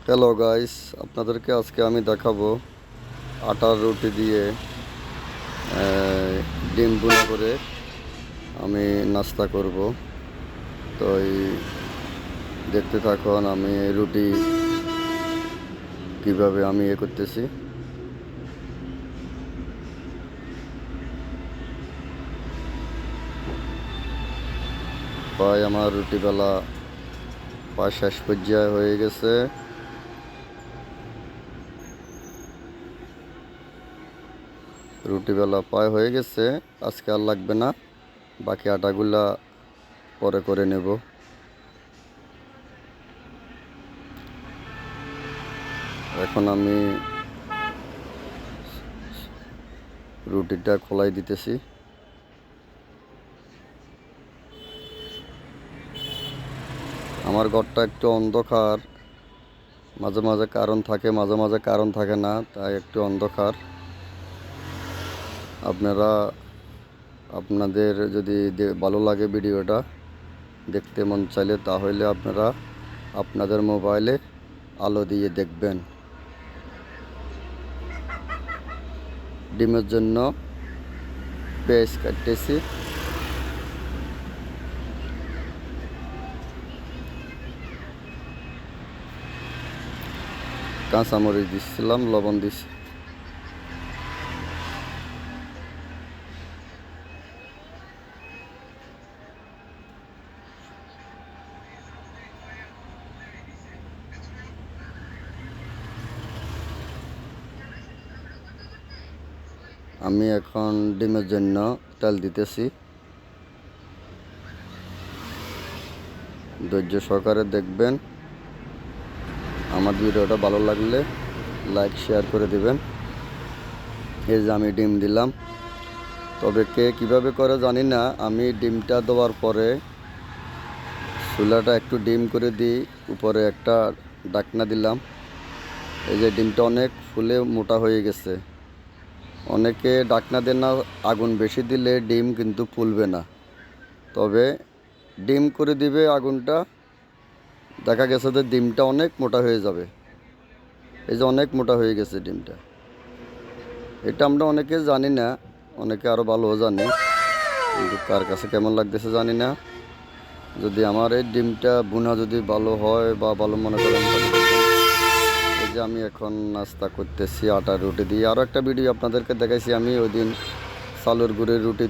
Hello guys, আপনাদেরকে আজকে আমি দেখাবো আটার রুটি দিয়ে ডিম ভুনা করে আমি নাস্তা করব। তো এই দেখতে থাকুন আমি রুটি কিভাবে আমি করতেছি। প্রায় আমার রুটি বেলা প্রায় শেষ পর্যায়ে হয়ে গেছে। রুটি বেলা প্রায় হয়ে গেছে, আজকে আর লাগবে না, বাকি আটাগুলা পরে করে নেব। এখন আমি রুটিটা খোলাই দিতেছি। আমার ঘরটা একটু অন্ধকার, মাঝে মাঝে কারণ থাকে, মাঝে মাঝে কারণ থাকে না, তাই একটু অন্ধকার। আপনাদের যদি ভালো লাগে ভিডিওটা দেখতে মন চাইলে, তাহলে আপনারা আপনাদের মোবাইলে আলো দিয়ে দেখবেন। ডিমের জন্য পেঁয়াজ কাটতেছি, কাঁচামরিচ দিচ্ছিলাম, লবণ দিচ্ছি। আমি এখন ডিমের জন্য তেল দিতেছি। ধৈর্য সহকারে দেখবেন। আমার ভিডিওটা ভালো লাগলে লাইক শেয়ার করে দিবেন। এই যে আমি ডিম দিলাম, তবে কে কীভাবে করে জানি না, আমি ডিমটা দেওয়ার পরে চুলাটা একটু ডিম করে দিই, উপরে একটা ঢাকনা দিলাম। এই যে ডিমটা অনেক ফুলে মোটা হয়ে গেছে। অনেকে ঢাকনা দেন না, আগুন বেশি দিলে ডিম কিন্তু ফুলবে না, তবে ডিম করে দিবে আগুনটা, দেখা গেছে যে ডিমটা অনেক মোটা হয়ে যাবে। এই যে অনেক মোটা হয়ে গেছে ডিমটা। এটা আমরা অনেকে জানি না, অনেকে আরও ভালো জানি, কিন্তু কার কাছে কেমন লাগতেছে জানি না। যদি আমার এই ডিমটা ভুনা যদি ভালো হয় বা ভালো মনে করেন, এই যে আমি এখন নাস্তা করতেছি আটার রুটি দিয়ে। আরও একটা ভিডিও আপনাদেরকে দেখাইছি আমি ওই দিন চালের গুঁড়ের রুটি